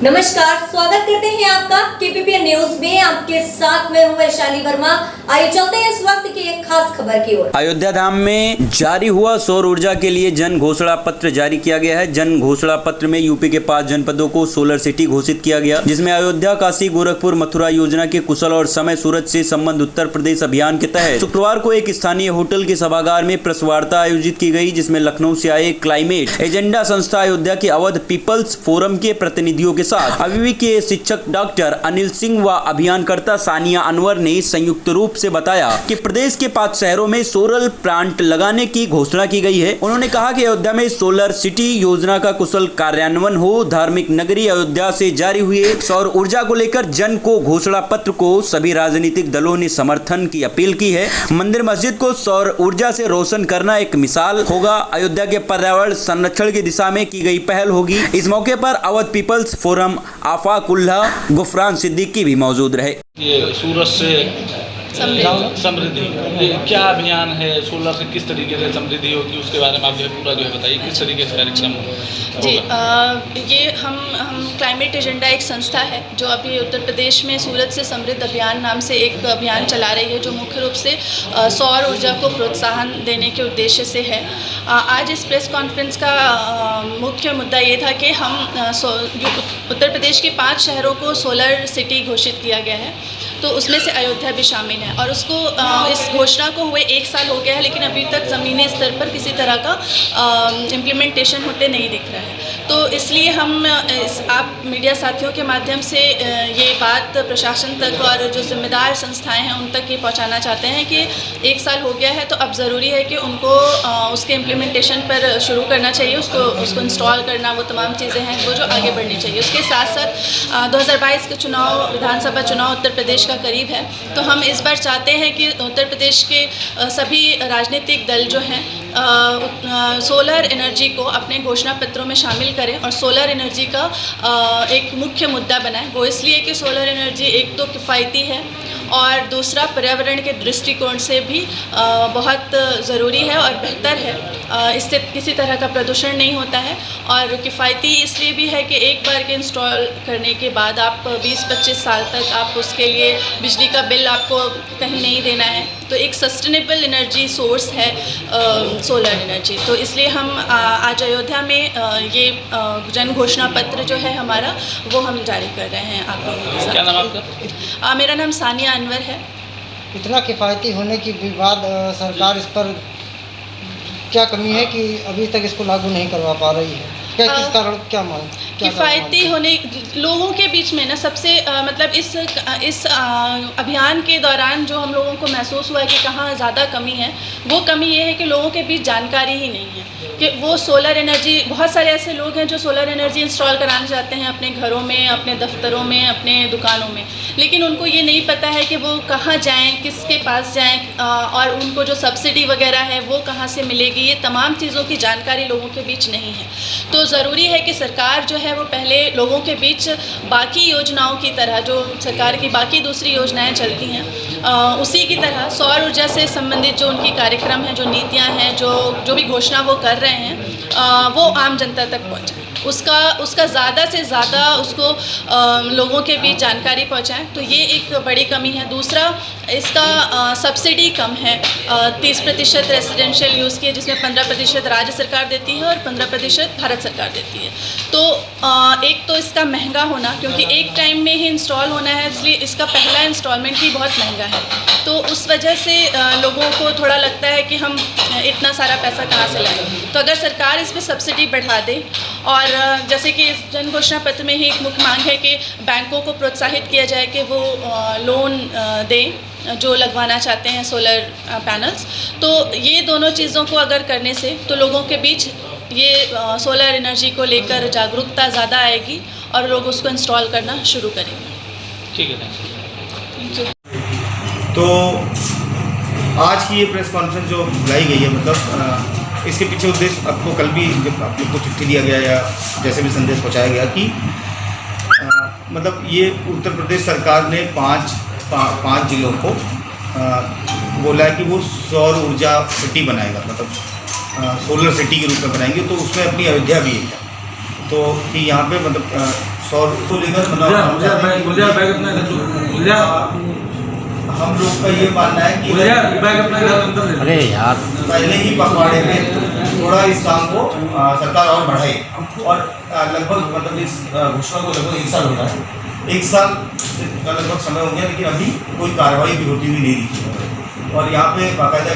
नमस्कार, स्वागत करते हैं आपका केपीपीएन न्यूज में। आपके साथ में हूँ वैशाली वर्मा। आइए चलते हैं इस वक्त की एक खास खबर की ओर। अयोध्या धाम में जारी हुआ सौर ऊर्जा के लिए जन घोषणा पत्र जारी किया गया है। जन घोषणा पत्र में यूपी के 5 जनपदों को सोलर सिटी घोषित किया गया, जिसमें अयोध्या, काशी, गोरखपुर, मथुरा योजना के कुशल और समय सूरज से संबंध उत्तर प्रदेश अभियान के तहत शुक्रवार को एक स्थानीय होटल के सभागार में प्रेस वार्ता आयोजित की गई, जिसमें लखनऊ से आए क्लाइमेट एजेंडा संस्था अयोध्या के अवध पीपल्स फोरम के प्रतिनिधियों के साथ अविवी के शिक्षक डॉक्टर अनिल सिंह व अभियानकर्ता सानिया अनवर ने संयुक्त रूप से बताया कि प्रदेश के 5 शहरों में सोलर प्लांट लगाने की घोषणा की गई है। उन्होंने कहा कि अयोध्या में सोलर सिटी योजना का कुशल कार्यान्वयन हो। धार्मिक नगरी अयोध्या से जारी हुए सौर ऊर्जा को लेकर जन को घोषणा पत्र को सभी राजनीतिक दलों ने समर्थन की अपील की है। मंदिर मस्जिद को सौर ऊर्जा से रोशन करना एक मिसाल होगा। अयोध्या के पर्यावरण संरक्षण की दिशा में की गई पहल होगी। इस मौके पर अवध पीपल्स फोरम आफाकुल्लाह गुफरान सिद्दीकी भी मौजूद रहे। ये सूरज से समृद्धि, ये क्या अभियान है? सोलर से किस तरीके से समृद्धि होगी, उसके बारे में आप पूरा बताइए, किस तरीके से कार्यक्रम जी। ये हम क्लाइमेट एजेंडा एक संस्था है जो अभी उत्तर प्रदेश में सूरज से समृद्ध अभियान नाम से एक अभियान चला रही है, जो मुख्य रूप से सौर ऊर्जा को प्रोत्साहन देने के उद्देश्य से है। आज इस प्रेस कॉन्फ्रेंस का मुख्य मुद्दा ये था कि हम उत्तर प्रदेश के 5 शहरों को सोलर सिटी घोषित किया गया है, तो उसमें से अयोध्या भी शामिल है। और उसको इस घोषणा को हुए 1 साल हो गया है, लेकिन अभी तक ज़मीनी स्तर पर किसी तरह का इम्प्लीमेंटेशन होते नहीं दिख रहा है। तो इसलिए हम आप मीडिया साथियों के माध्यम से ये बात प्रशासन तक और जो जिम्मेदार संस्थाएं हैं उन तक ये पहुंचाना चाहते हैं कि 1 साल हो गया है, तो अब ज़रूरी है कि उनको उसके इम्प्लीमेंटेशन पर शुरू करना चाहिए, उसको इंस्टॉल करना, वो तमाम चीज़ें हैं वो जो आगे बढ़नी चाहिए। उसके साथ साथ 2022 के चुनाव, विधानसभा चुनाव उत्तर प्रदेश का करीब है, तो हम इस बार चाहते हैं कि उत्तर प्रदेश के सभी राजनीतिक दल जो हैं सोलर एनर्जी को अपने घोषणा पत्रों में शामिल करें और सोलर एनर्जी का एक मुख्य मुद्दा बनाएं। वो इसलिए कि सोलर एनर्जी एक तो किफ़ायती है और दूसरा पर्यावरण के दृष्टिकोण से भी बहुत ज़रूरी है और बेहतर है। इससे किसी तरह का प्रदूषण नहीं होता है और किफ़ायती इसलिए भी है कि एक बार के इंस्टॉल करने के बाद आप 20-25 साल तक आप उसके लिए बिजली का बिल आपको कहीं नहीं देना है। तो एक सस्टेनेबल एनर्जी सोर्स है सोलर एनर्जी। तो इसलिए हम आज अयोध्या में ये जन घोषणा पत्र जो है हमारा वो हम जारी कर रहे हैं आप लोगों के साथ। क्या नाम आपका? मेरा नाम सानिया अनवर है। इतना किफ़ायती होने के बाद सरकार इस पर क्या कमी है कि अभी तक इसको लागू नहीं करवा पा रही है? क्या किस कारण, क्या मांग? किफ़ायती होने लोगों के बीच में ना सबसे मतलब इस अभियान के दौरान जो हम लोगों को महसूस हुआ है कि कहाँ ज़्यादा कमी है, वो कमी ये है कि लोगों के बीच जानकारी ही नहीं है कि वो सोलर एनर्जी, बहुत सारे ऐसे लोग हैं जो सोलर एनर्जी इंस्टॉल कराना चाहते हैं अपने घरों में, अपने दफ्तरों में, अपने दुकानों में, लेकिन उनको ये नहीं पता है कि वो कहाँ जाएं, किसके पास जाएं और उनको जो सब्सिडी वगैरह है वो कहाँ से मिलेगी। ये तमाम चीज़ों की जानकारी लोगों के बीच नहीं है। तो ज़रूरी है कि सरकार जो है वो पहले लोगों के बीच बाकी योजनाओं की तरह, जो सरकार की बाकी दूसरी योजनाएं चलती हैं उसी की तरह सौर ऊर्जा से संबंधित जो उनकी कार्यक्रम हैं, जो नीतियां हैं, जो भी घोषणा वो कर रहे हैं वो आम जनता तक पहुँचाएं। उसका ज़्यादा से ज़्यादा उसको लोगों के बीच जानकारी पहुँचाएं। तो ये एक बड़ी कमी है। दूसरा, इसका सब्सिडी कम है, 30% रेसिडेंशियल यूज़ की है, जिसमें 15% राज्य सरकार देती है और 15% भारत सरकार देती है। तो एक तो इसका महंगा होना, क्योंकि एक टाइम में ही इंस्टॉल होना है, इसलिए इसका पहला इंस्टॉलमेंट ही बहुत महंगा है। तो उस वजह से लोगों को थोड़ा लगता है कि हम इतना सारा पैसा कहाँ से लाएं। तो अगर सरकार इस पर सब्सिडी बढ़ा दे, और जैसे कि इस जन घोषणा पत्र में ही एक मुख्य मांग है कि बैंकों को प्रोत्साहित किया जाए कि वो लोन दें जो लगवाना चाहते हैं सोलर पैनल्स। तो ये दोनों चीज़ों को अगर करने से तो लोगों के बीच ये सोलर एनर्जी को लेकर जागरूकता ज़्यादा आएगी और लोग उसको इंस्टॉल करना शुरू करेंगे। ठीक है, थैंक यू। तो आज की ये प्रेस कॉन्फ्रेंस जो बुलाई गई है, मतलब इसके पीछे उद्देश्य आपको कल भी जब आप लोग को चिट्ठी दिया गया या जैसे भी संदेश पहुंचाया गया कि मतलब ये उत्तर प्रदेश सरकार ने पाँच जिलों को बोला है कि वो सौर ऊर्जा सिटी बनाएगा, मतलब सोलर सिटी के रूप में बनाएंगे। तो उसमें अपनी अयोध्या भी है, तो कि यहाँ पे मतलब सौर को लेकर हम लोग का ये मानना है कि अरे यार पहले ही पखवाड़े में थोड़ा इस काम को सरकार और बढ़ाए और लगभग मतलब इस घोषणा को लगभग 1 साल हो रहा है, 1 साल का लगभग समय हो गया, लेकिन अभी कोई कार्रवाई भी होती हुई नहीं दिखी और यहाँ पे बाकायदा